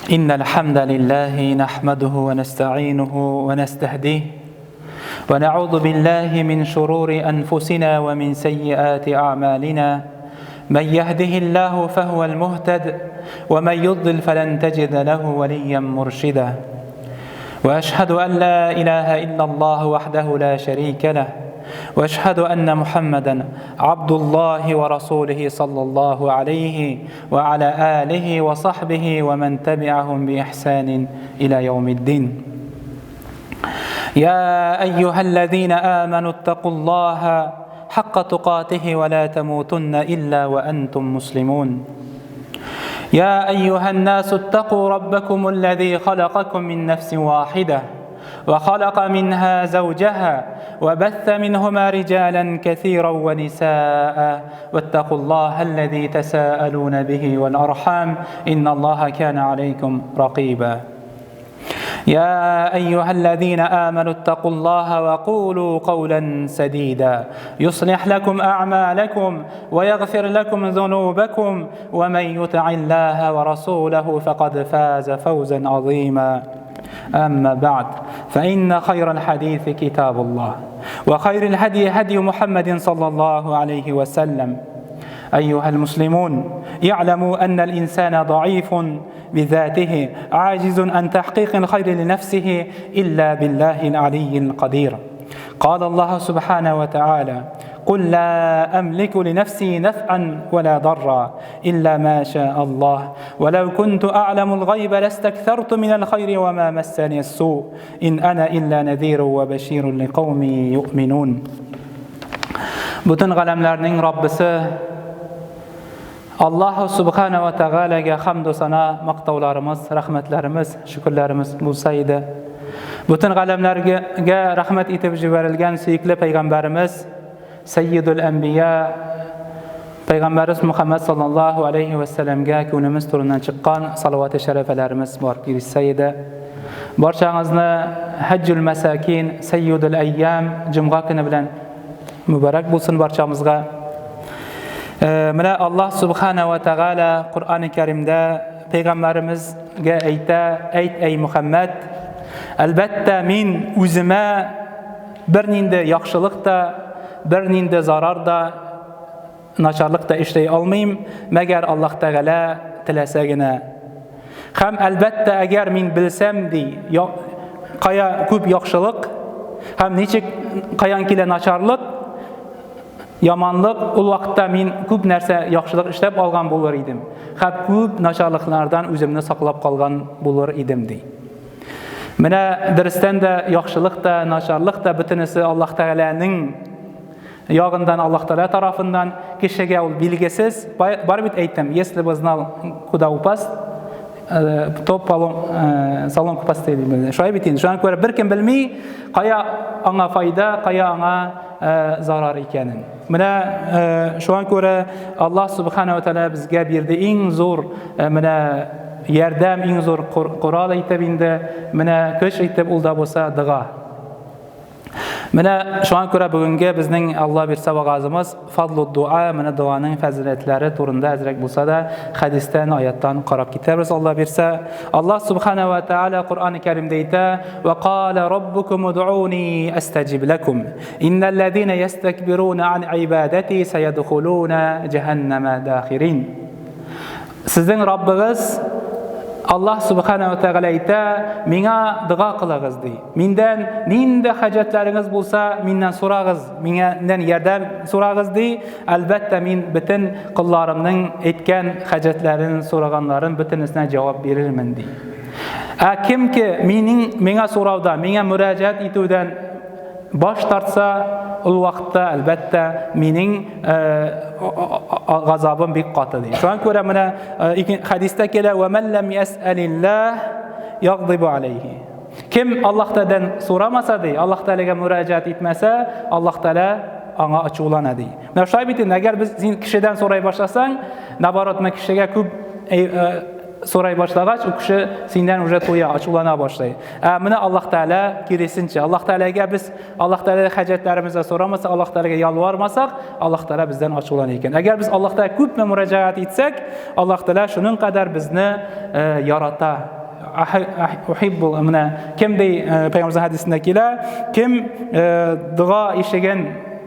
إن الحمد لله نحمده ونستعينه ونستهديه ونعوذ بالله من شرور أنفسنا ومن سيئات أعمالنا من يهده الله فهو المهتد ومن يضلل فلن تجد له وليا مرشدا وأشهد أن لا إله إلا الله وحده لا شريك له وأشهد أن محمدا عبد الله ورسوله صلى الله عليه وعلى آله وصحبه ومن تبعهم بإحسان إلى يوم الدين. يا أيها الذين آمنوا اتقوا الله حق تقاته ولا تموتن إلا وأنتم مسلمون. يا أيها الناس اتقوا ربكم الذي خلقكم من نفس واحدة وخلق منها زوجها وبث منهما رجالا كثيرا ونساء واتقوا الله الذي تساءلون به والأرحام إن الله كان عليكم رقيبا. يا أيها الذين آمنوا اتقوا الله وقولوا قولا سديدا يصلح لكم أعمالكم ويغفر لكم ذنوبكم ومن يطع الله ورسوله فقد فاز فوزا عظيما. أما بعد فإن خير الحديث كتاب الله وخير الهدي هدي محمد صلى الله عليه وسلم. أيها المسلمون اعلموا أن الإنسان ضعيف بذاته عاجز عن تحقيق الخير لنفسه إلا بالله العلي القدير. قال الله سبحانه وتعالى: قل لا أملك لنفسي نفعا ولا ضرا إلا ما شاء الله ولو كنت أعلم الغيب لاستكثرت من الخير وما مسني السوء إن أنا إلا نذير وبشير لقوم يؤمنون. Bütün alemlerin Rabbisi Allah subhanahu wa ta'alaga hamd sana, maqtovlarimiz, rahmatlarimiz, shukrlarimiz bo'lsaydi. Bütün alemlarga rahmat etib yuborilgan suyukli payg'ambarimiz Sayyidul Anbiya Peygamberimiz Muhammed sallallahu aleyhi ve sellem'ga kunimiz turundan chiqqan salovat-ı şerifelerimiz bor girsaydi. Barchang'izni Hajjul Masakin Sayyidul Ayyam Jum'a kuni bilan muborak bo'lsin barchamizga. Mana Allah subhanahu wa ta'ala Qur'oni Karimda payg'ambarimizga ayt ey Muhammad, albatta men o'zima bir nindi yaxshilikda, bir nindi zararda, nacharlikda ishlay olmayman, magar Alloh taolo tilasagina. Ham albatta agar men bilsam qaya ko'p yaxshilik, ham nechik qayonkila nacharlik, yomonlik, u vaqtda men ko'p narsa yaxshilik ishlab olgan bo'lar edim. Ham ko'p nacharliklardan o'zimni saqlab qolgan bo'lar edim dey. Mana darsdan da yaxshilikda, nacharlikda butunisi Alloh taolaning yog'indan, Alloh taolo tarafidan kishiga ul bilgisiz. Baribit aytdim, если бы знал, куда упасть, то соломку поставили. Шулай бит инде. Шуңа күрә беркем белми, кая аңа файда, кая аңа зарар икәнен. Менә шуңа күрә Аллаһ субхanahu ва таала безгә бирде иң зур менә ярдәм, иң зур Qur'он әйтеп инде, менә көч әйтеп ул да булса дуа. Менә шуңа күрә бүгенге безнең Алла бирсә вагазымыз фадлу дуа, менә дуаның фазилатлары турында әзрәк булса да хадистан, аяттан карап китәбез. Алла бирсә, Аллаһ субхanahu ва таала Qur'oni Karimda әйтә: "Ва qala rabbukum ud'uni astajib lakum. Innal ladina yastakbiruna an ibadati sayadkhuluna jahannama dakhirin." Sizning Rabbingiz Allah subhanahu wa ta'ala ayta, "Menga duo qiling'iz" dey. Mendan nindi hojatlaringiz bo'lsa, mendan so'rag'iz, mendan yordam so'rag'iz dey. Albatta men bütün qillarimning aytgan hojatlarini, so'raganlarim butunisiga javob berarman dey. Kimki menga so'rovdan, menga murojaat etuvdan bosh tortsa, u vaqtda albatta mening g'azabim bek qattiq deydi. Shunga ko'ra mana hadisda keladi: "Va man lam yas'alillah yag'dibu alayhi." Kim Allohdan so'ramasa deydi, Alloh taolaga murojaat etmasa, Alloh taolo anga achuvlanadi. Mana shu bitin agar biz kishidan so'ray boshlasang, naborat kishiga ko'p so'ray boshlagach, u kishi sendan уже to'ya achuvlana boshlaydi. Mana Alloh taolo kirisincha, Alloh taolaga biz Alloh taolaga hajatlarimizni so'ramasak, Alloh taolaga yolvormasak, Alloh taolo bizdan achuvlanar ekan. Agar biz Alloh taolaga ko'p murojaat etsak, Alloh taolo shuning qadar bizni yarata. Uhibbu mana kim dey payg'ambar hadisida kelar, kim duo eshigin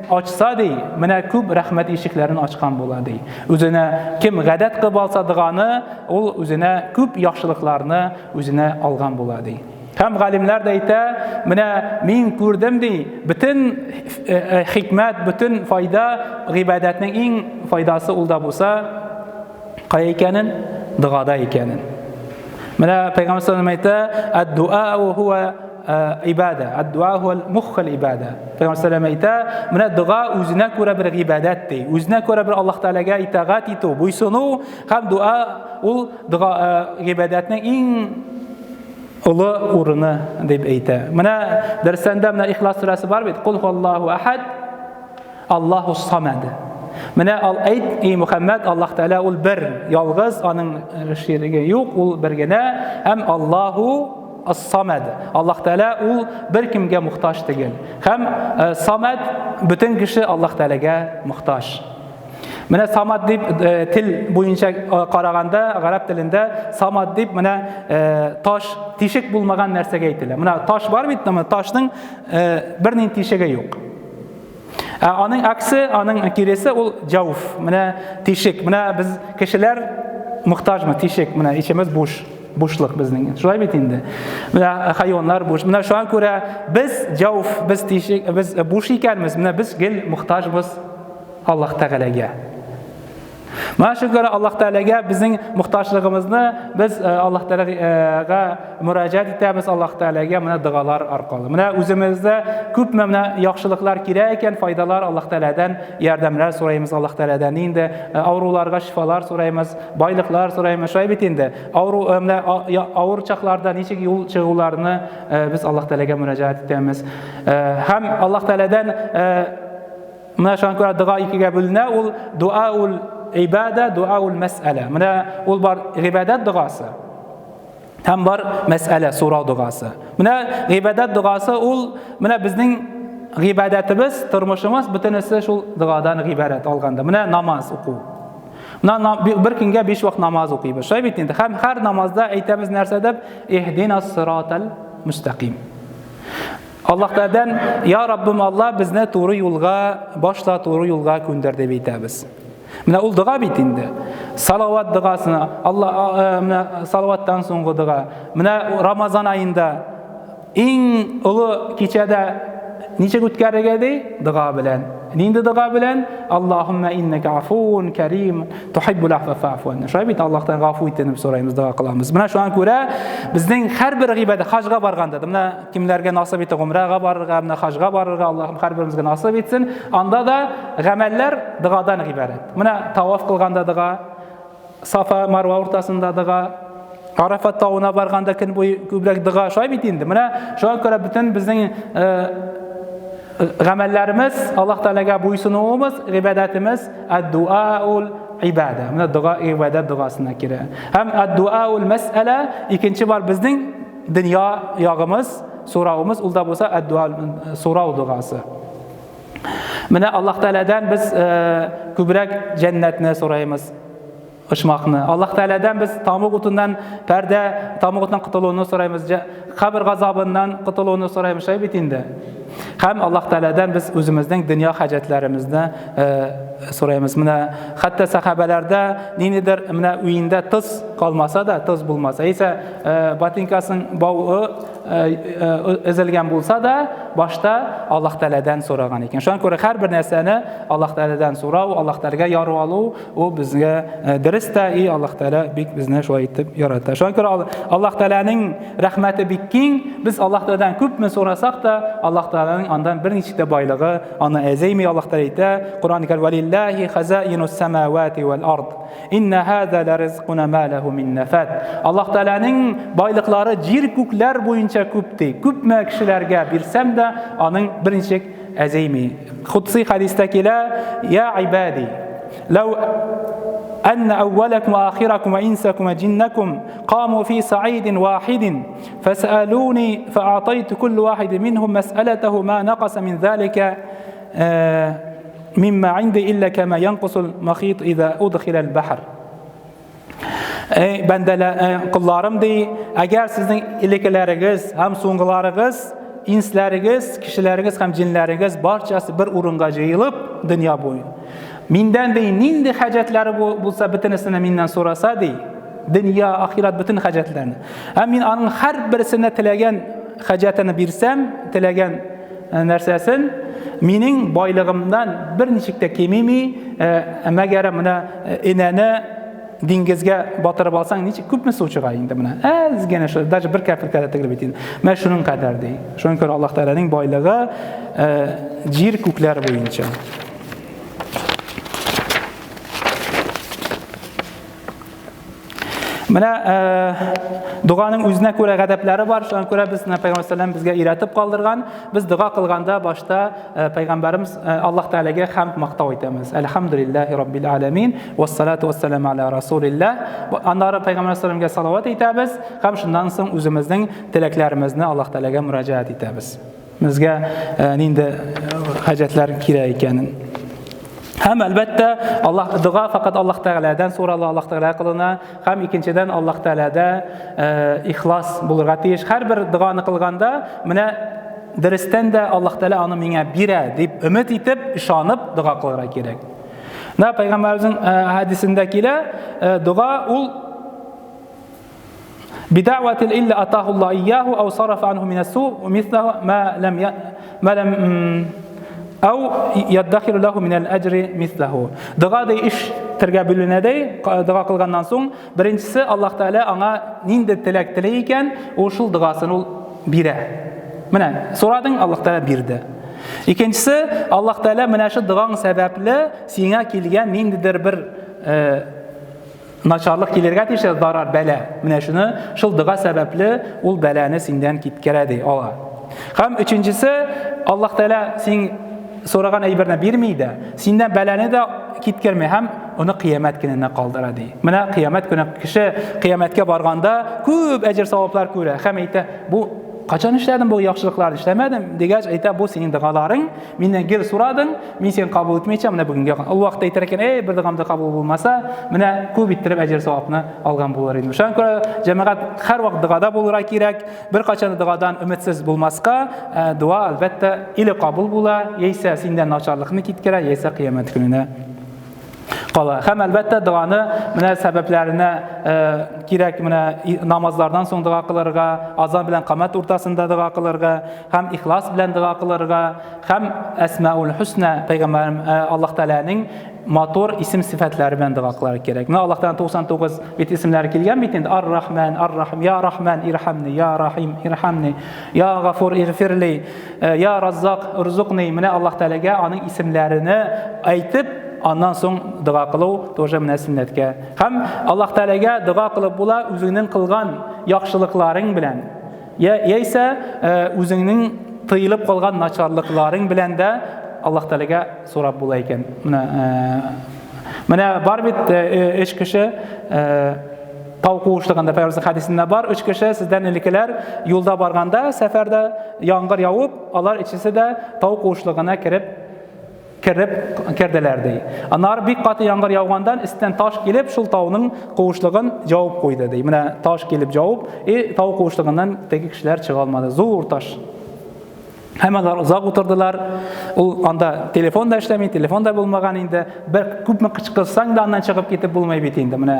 ochsa dey, mana ko'p rahmat eshiklarini ochgan bo'ladi. O'zini kim g'adat qilib olsa duoni, u o'zini ko'p yaxshiliklarni o'zini olgan bo'ladi. Ham g'alimlar da ayta, mana men ko'rdim dey, butun hikmat, butun foyda ibodatning eng foydasi ulda bo'lsa, qayerda ekanin? Duoda ekanin. Mana payg'ambar sollallohu alayhi vasallam ayta, ad-du'a huwa ibada, ad-du'a huwa mukh al-ibada. Payg'ambar sollallohu alayhi vasallam ayta, mana duo o'zina ko'ra bir ibodatdir. O'zina ko'ra bir Alloh taolaga itoat etuv, bo'ysunuv ham duo ul duo ibodatning eng ulu o'rni deb ayta. Mana darsanda mana Ixlos surasi bor edi. Qul huvallohu ahad, Allohus samad. Mana ayt ey Muhammad, Alloh taolo ul bir, yolg'iz, uning sherigi yo'q, ul birgina, ham Allohu as-samad. Alloh taolo ul bir kimga muhtoj tegil. Ham samad butun kishi Alloh taolaga muhtoj. Mana samad deb til bo'yicha qaraganda, arab tilida samad deb mana tosh, teshik bo'lmagan narsaga aytiladi. Mana tosh bor bitta, mana toshning birning teshigi yo'q. Onun aksi, onun kiresi ol javf. Mana teshik. Mana biz kishilar muhtojmi teshik? Mana ichimiz bo'sh. Bo'shliq bizning. Shulay bitindi. Mana hayvonlar bo'sh. Mana shunga ko'ra biz javf, biz teshik, biz bo'sh ekanmiz. Mana biz gil muhtojmiz Alloh taolaga. Mana shu ko'ra Alloh taolaga bizning muhtojligimizni biz Alloh taolaga murojaat etamiz, Alloh taolaga mana duolar orqali. Mana o'zimizda ko'p mana yaxshiliklar kerak ekan, foydalar Alloh taoladan yordamlar so'raymiz, Alloh taoladan endi avrularga shifolar so'raymiz, boyliklar so'raymiz. Shu ayt endi avru chaqlarda nechik yo'l chiquvlarni biz Alloh taolaga murojaat etamiz. Ham Alloh taoladan mana shunga ko'ra duo ikkiga bo'linadi. U duoul ibada, duaul mas'ala. Mana ul bor ibodat duosi. Ham bor mas'ala, so'rov duosi. Mana ibodat duosi ul mana bizning ibodatimiz, turmushimiz butunisi shu duodan iborat olganda. Mana namoz o'quv. Mana bir kunga 5 vaqt namoz o'qiymiz. Shu bitdi. Ham har namozda aytamiz narsa deb ihdinas siratal mustaqim. Alloh taoladan ya Rabbim Alloh bizni to'g'ri yo'lga boshla, to'g'ri yo'lga ko'ndir deb aytamiz. Mana ul duo bitindi. Salovat duosini Alloh mana salovatdan so'nggi duo. Mana Ramazon oyida eng ulug' kechada necha o'tkazilgandi? Duo bilan. Endi duo bilan Allohumma innaka afuvun karim tuhibbul afwa fa'fu anna. Shu bilan Allohdan g'afo etini so'raymiz, duo qilamiz. Mana shunga ko'ra bizning har bir ibodat hajga borganda, mana kimlarga nasib etdi umraga borga, mana hajga borga Allohim har birimizga nasib etsin. Anda da amallar duodan iborat. Mana tavof qilganda duo, Safa Marva o'rtasida duo, Arafat tog'una borganda kun bo'yi ko'proq duo shu bitindi. Mana shunga ko'ra butun bizning amallarimiz Alloh taolaga bo'ysunuvimiz, ibodatimiz ad-duaul ibada. Mana duo ibodat duosina kiradi. Ham ad-duaul mas'ala ikkinchi bor bizning dunyo yog'imiz, so'rovimiz ulda bo'lsa ad-duaul so'rov duosi. Mana Alloh taoladan biz ko'proq jannatni so'raymiz. Ushmoqni. Alloh taoladan biz tamoq o'tindan parda, tamoqdan qutuluvni so'raymiz. Qabr g'azobidan qutuluvni so'raymiz. Shay bitindi. Ham Alloh taoladan biz o'zimizning dunyo hajatlarimizni so'raymiz. Mana hatto sahobalarda nenidir mana uyinda tiz qolmasa-da, tiz bo'lmasa, esa botinkasining bovi ezilgan bo'lsa-da, boshda Alloh taoladan so'ragan ekan. Shunga ko'ra har bir narsani Alloh taoladan so'rov, Alloh taolaga yorib oluv, u bizga dirista, Alloh taolo bizni shu aytib yaratdi. Shunga ko'ra Alloh taolaning rahmati bikking, biz Alloh taoladan ko'pmi so'rasak-da, Alloh taolaning ondan bir nechta boyligi, ona azaymi Alloh taolo aytdi, Qur'oni karim valillahi xazainus samawati val ard. Inna hada la rizquna ma lahu min nafat. Alloh taolaning boyliklari yer ko'klar bo'yicha ko'pdi. Ko'pmi kishilarga bersam-da, uning birinchi azaymi. Qudsiy hadisda kela, ya ibadi, law أن أولكم وآخركم وإنسكم وجنكم قاموا في صعيد واحد فسألوني فأعطيت كل واحد منهم مسألته ما نقص من ذلك مما عندي إلا كما ينقص المخيط إذا أدخل البحر. Qullarım dey, agar sizning ilklarınız, ham so'ng'ilaringiz, inslaringiz, kishilaringiz ham jinlaringiz barchasi bir o'ringa jiyilib dunyo bo'yi mendan dey nindi hajatlari bo'lsa bitinisini mendan so'rasa dey, dunyo oxirat bütün hajatlarini ham men uning har birisini tilagan hajatini bersam, tilagan narsasin mening boylig'imdan bir nechikda kelmaymi, magar mana enani dengizga botirib olsang necha ko'pmi suv chiqaydi mana azgina shu даже bir kapilkada tig'ilib ketadi. Mana shuning qadar dey. Shuning ko'ra Alloh taolaning boyligi yer ko'klar bo'yicha. Mana duoning o'zina ko'ra g'adablari bor. Shunga ko'ra biz Payg'ambar sollallohu bizga o'rgatib qoldirgan. Biz duo qilganda boshda payg'ambarimiz Alloh taolaga hamd maqtov aytamiz. Alhamdulillahi robbil alamin vassalatu vassalamu ala rasulillah. Anora payg'ambar sollallohu salovat aytamiz. Ham shundan so'ng o'zimizning tilaklarimizni Alloh taolaga murojaat etamiz. Bizga endi hajatlar kerak ekanini. Ham albatta Alloh duo faqat Alloh taoladan so'raladi, Alloh taolo qilina. Ham ikkinchidan Alloh taolada ixlos bo'lirga tegish. Har bir duoni qilganda mana darsdan da Alloh taolo uni menga bera deb umid etib, ishonib duo qilishga kerak. Na payg'ambarimizning hadisindagilar duo ul bid'awatil illa atahu Alloh iyyahu aw sarafa anhu min as-su' wa mithluhu ma lam أو يدخر له من الأجر مثله. Duo dey ish tirga bo'linadi. Duo qilgandan so'ng birinchisi Alloh taolo anga nindi tilak tilay ekan, u shul duosini bera. Mana so'rading, Alloh taolo berdi. Ikkinchisi Alloh taolo mana shu duoning sababli senga kelgan nindidir bir nacharlik kelarga tegish zarar bala. Mana shuni shul duo sababli ul balani sendan ketkiradi. Alloh. Ham uchinchisi Alloh taolo sen so'ragan aybarni bermaydi. Sendan balani da ketkirmay ham uni qiyomat kunida qoldiradi. Mana qiyomat kuni kishi qiyomatga borganda ko'p ajr savoblar ko'radi. Ham ayta, bu qachon ishladim bu yaxshiliklarni ishlamadim degach ayta, bu sening duolaring, mendan gel so'rading, men seni qabul etmaycham, mana bugunga u vaqt aytar ekan, bir duomda qabul bo'lmasa, mana ko'p bittirib ajr savobni olgan bo'lar edim. Shunga ko'ra jamoat har vaqt duoda bo'lar kerak. Bir qachon duodan umidsiz bo'lmasqa, duo albatta ili qabul bo'la, yeysa sendan nacharlikni ketkira, yeysa qiyomat kunida qala. Ham albatta duoni mana sabablarini kerak, mana namozlardan so'ng duo qilarga, azon bilan qamat o'rtasida duo qilarga, ham ixlos bilan duo qilarga, ham asmaul husna payg'ambarim Alloh taolaning motor ism sifatlari bilan duo qilar kerak. Mana Allohdan 99 bit ismlari kelgan bitinda Ar-Rahman, Ar-Rahim, ya Rahman irhamni, ya Rahim irhamni, ya G'afur ighfirli, ya Razzaq urzuqni. Mana Alloh taolaga uning ismlarini aytib ondan so'ng duo qiluv to'g'ri mana sunnatga. Ham Alloh taolaga duo qilib bo'la o'zingning qilgan yaxshiliklaring bilan. Yeysa o'zingning tiyilib qolgan nacharliklaring bilan da Alloh taolaga so'rab bo'lar ekan. Mana bar bit ish kishi tavquvishligida Payg'ambar hadisida bor, 3 kishi sizdan ilkilar yo'lda borganda, safarda yomg'ir yog'ib, ular ichisida tavquvishligina kirdilar dey. Anar bir qatı yağmur yağgandan istten taş gelip şul tağının qo'shlig'in javob qo'ydi dey. Mana taş gelip javob, tağ qo'shlig'idan tegi kishilar chiqa olmadi. Zo'r taş. Hammalar uzoq o'tirdilar. U anda telefon da ishlamay, telefonda bo'lmagan endi bir ko'pmi qichqirsang da ondan chiqib ketib bo'lmay bitindi. Mana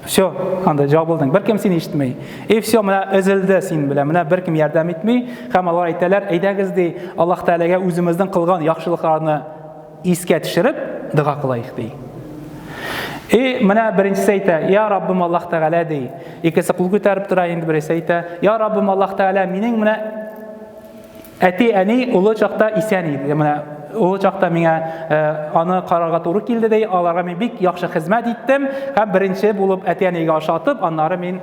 Всё, anda javob olding. Bir kim seni eshitmay. Всё, mana ezildi sen bilan. Mana bir kim yordam etmay, hammalar aytdilar, aydagiz dey, Alloh taolaga o'zimizdan qilgan yaxshiliklarni esga tushirib duo qilaylik dey. Mana birinchisi ayta, ya Rabbim Alloh taolo dey. Ikkisi qo'l ko'tarib turadi, endi birisi ayta, ya Rabbim Alloh taolo mening mana ati-ani ulu chaqda esan edi. Mana ulu chaqda menga ona qarorga to'g'ri keldi dey, ularga men bek yaxshi xizmat etdim. Ham birinchi bo'lib ati-aniga oshatib, onlari men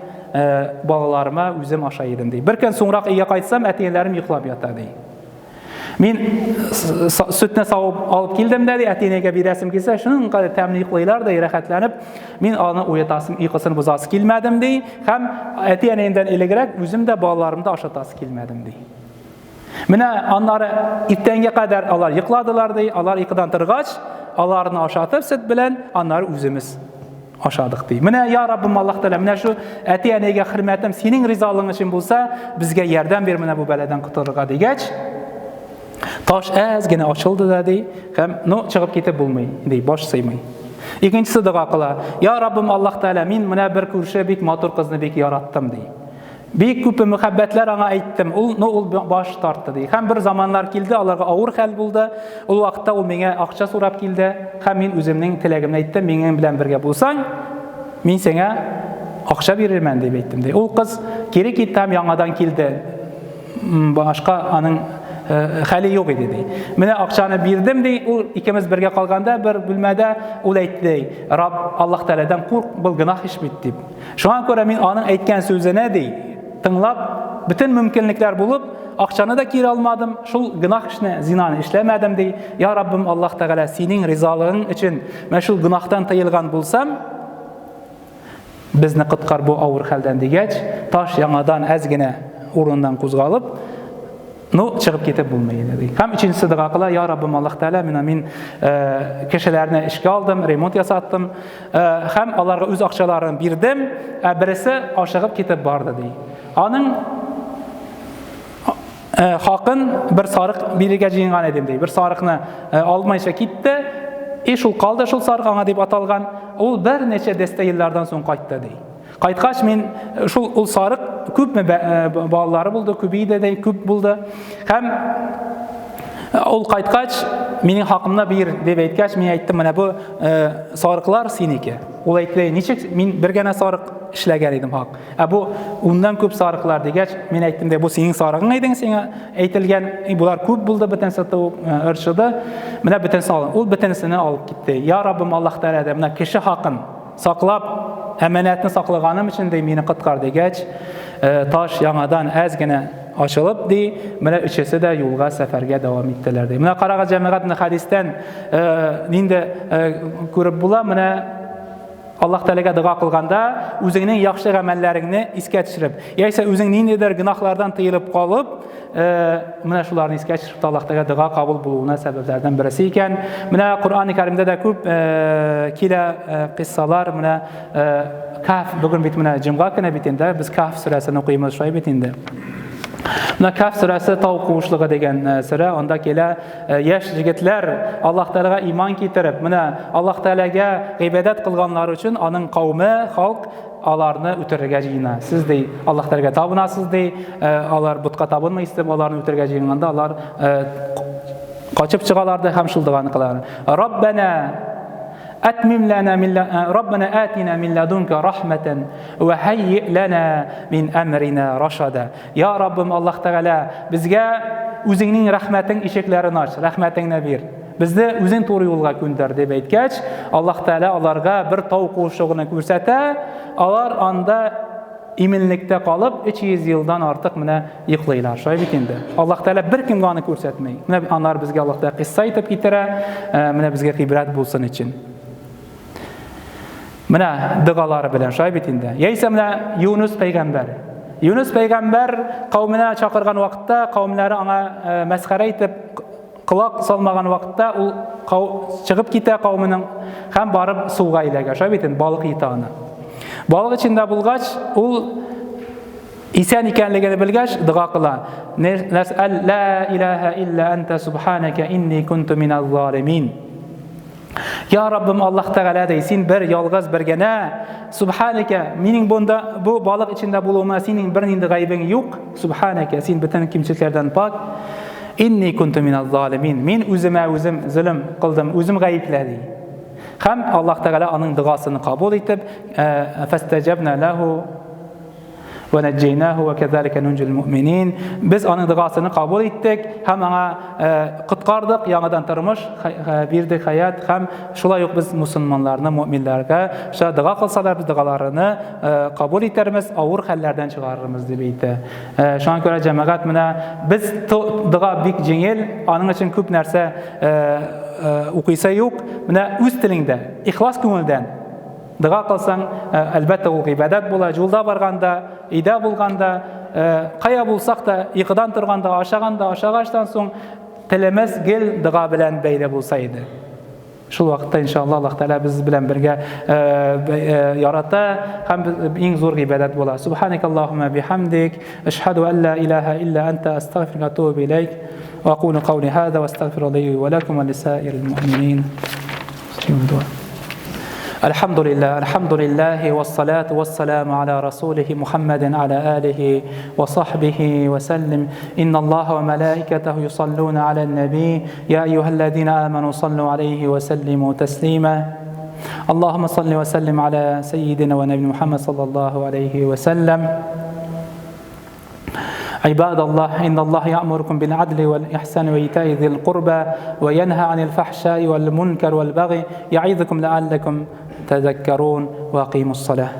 bolalarıma o'zim osha edim dey. Bir kun so'ngroq uyga qaytsam, ati-anlarim uxlab yotadi dey. Мен sütne sağıp alıp keldim dedi, әтенеге бересім келсе, шының қадай тәмін ұйқылайлар да, рахатланып, мен аны уятасым, ұйқысын бұзасы келмедім дей, һәм әтенемден илегірек, өзім де балаларымды ашатасы келмедім дей. Менә аннары иртәнге кадәр алар йокладылар ди, алар йокыдан торгач, аларны ашатып сөт белән, аннары үзебез ашадык ди. Менә я Раббым Аллаһ Тәгалә, менә шу әти-әнигә хөрмәтем синең ризалыгың өчен булса, безгә ярдәм бер менә бу бәладән котылырга дигәч, таш әз генә ачылды да ди, һәм чыгып китеп булмый ди, баш сыймый. Икенчесе дуга кыла. Я Раббым Аллаһ Тәгалә, мин менә бер күрше бик матур кызны бик яраттым ди. Бик күп мөхәббәтләр аңа әйттем. Ул баш тартты ди. Һәм бер заманнар килде, аларга авыр хәл булды. Ул вакытта ул миңа акча сорап килде. Һәм мин үземнең теләгемне әйттем. Минең белән бергә булсаң, мин сиңа акча бирермен дип әйттем ди. Ул кыз кире китте һәм яңадан килде. Башка аның хәле юк иде ди. Менә акчаны бирдем ди. Ул икемез бергә калганда бер бүлмәдә ул әйтте ди. Рабб Аллаһ Тәгаләдән курк, бу гынах иш бит дип. Шуңа күрә мин аның әйткән сүзенә ди, тыңлап, bütün mümkünlikler bulup, akçanı da kir almadım, şul günah işine, zinanı işlemedim diye. Ya Rabbim Allah Teala senin rizalığın için meşhur günahtan tayılgan bulsam, bizni kıtkar bu ağır halden digeç, taş yanadan ezgine urundan kuzgalıp, çıkıp ketip bulmayın dedi. Hem ikincisi de kakıla, ya Rabbim Allah Teala, min kişilerine işe aldım, remont yasattım, hem onlara öz akçalarını birdim, birisi aşağıp ketip bardı diye. Anın haqın bir sarıq biriga jiyingan edim deydi. Bir sarıqni almayışa gitti. Şul qaldı, şul sarıq аңа деп аталған. Ул bir neçe deste yıllardan soң qaytdı deydi. Qaytqaç men ул sarıq köpme балалары булды, көбейді dey, köp булды. Һәм ул qaytqaç mening haqımda bir deb aytqaç men aytdim, mana bu sarıqlar seniki. Ул aytdi, nechik men bir gana sarıq işləgən idim haq. Bu ondan köp sarıqlar degeç, men aytdim de bu senin sarığın idin, sənə aytılgan, bular köp buldu, bitənsə ırşıdı. Menə bitənsə alın. Ul bitənsini alıp getdi. Ya Rabbim Allah Teala da menə kişi haqın saqlab, əmanətini saqlağanım üçün də meni qıtkar degeç, taş yanadan əzginə açılıb di, menə üçesi də yolğa səfərgə davam etdilər di. Menə qarağa cəmiyyətini hadisdən nində görüb bula, menə Allah Teala'ga dua qılğanda özünün yaxşı əməllərini iskə düşürüb. Yəsə özün nindədir günahlardan tıyılıb qalıb, menə şularını iskə düşürüb Allah Teala dua qabul bulduğuna səbəblərdən birisi ikən, menə Qur'an-ı Kərimdə də köp kilə qissalar, menə Kahf bugün bit menə cümğa günə bitində biz Kahf surəsini oxuyumuz şoy bitində. Menə Kahf surəsi tavuk quvuşluğu degan surə, onda kelə yaş jigitlər Allah Teala'ga iman keltirib, menə Allah Teala'ga ibadət qılğanlar üçün anın qavmi, xalq alarını ötürgə jiyina. Siz dey Allah Teala'ga tapınasız dey, alar butqa tapınmaysız, alarını ötürgə jiyinganda alar qaçıb çıxalardı, həm şuldığanı qılar. Rabbana atina min ladunka rahmeten ve hayyi lana min emrina rashada. Ya Rabbim Allah Teala bizga özünün rəhmətin eşiklərini aç, rəhmətinə bir. Bizni özün doğru yolga göndər deb aytgach, Allah Teala alarga bir tavuk qoşuğunu görsətə, alar anda iminlikdə qalıb 200 yıldan artıq menə yıqlayırlar. Şoy bitində. Allah Teala bir kimə onu görsətməy. Menə onlar bizə Allah Teala qissa aytıb getirə, menə bizə ibrət bulsun üçün. Menə dağaları bilən şoy bitində. Yeysə menə Yunus peyğəmbər. Yunus peyğəmbər qavminə çağırğan vaxtda qavmləri ona məsxərə etib qulaq salmağan vaxtda ul çıxıb getə qavminin həm barıb suğa iləgə. Şoy bitin balıq yitağına. Balıq içində bulğaç ul İsən ikənligini bilgəç dua qıla. Nəsəl la ilaha illa ente subhanaka inni kuntu minaz zalimin. Ya Rabbim Allah Teala dey, sen bir yalğız bir gənə subhanaka, mening bu balıq içində bulunma senin bir nindi qaybın yox. Subhanaka, sen bütün kimçiliklərdən pak. İnni kuntu minaz zalimin. Men özümə özüm zulm qıldım, özüm qayıblədi. Həm Allah Teala onun duasını qəbul etib, fastəcəbnə ləhu. ونجيناه وكذلك ننجي المؤمنين. Biz onun duasını kabul ettik. Hem ana qutqardıq, yanadan turmuş, birdik hayat. Hem şulay yok biz Müslümanlarına, müminlerge şa dua kılsalar biz dualarını kabul eterimiz, ağır hallerden çıkarırız deydi. Şu an göre cemaat mına biz dua bik jengil, onun için köp narsa okuysa yok. Mına öz tilinde, ihlas көңелдән dua kılsan elbette o ibadet bola, yolda barganda, ida bulganda, kaya bulsak da, yıkıdan turganda, aşağanda, aşağıdan soň telemez gel dua bilen beyle bulsaydı. Şu vakitte inşallah Allah Teala biz bilen birge yarata, hem en zor ibadet bola. Subhanakallahumma bihamdik, eşhedü en la ilahe illa ente, estağfirullah ve etûbü ileyk, ve aqulu kavli hâzâ ve estağfirullah li ve lekum ve lisâiril mu'minin. الحمد لله والصلاة والسلام على رسوله محمد على آله وصحبه وسلم. إن الله وملائكته يصلون على النبي يا أيها الذين آمنوا صلوا عليه وسلموا تسليما. اللهم صل وسلم على سيدنا ونبي محمد صلى الله عليه وسلم. عباد الله إن الله يأمركم بالعدل والإحسان وإيتاء ذي القربى وينهى عن الفحشاء والمنكر والبغي يعظكم لعلكم تذكرون وأقيموا الصلاة.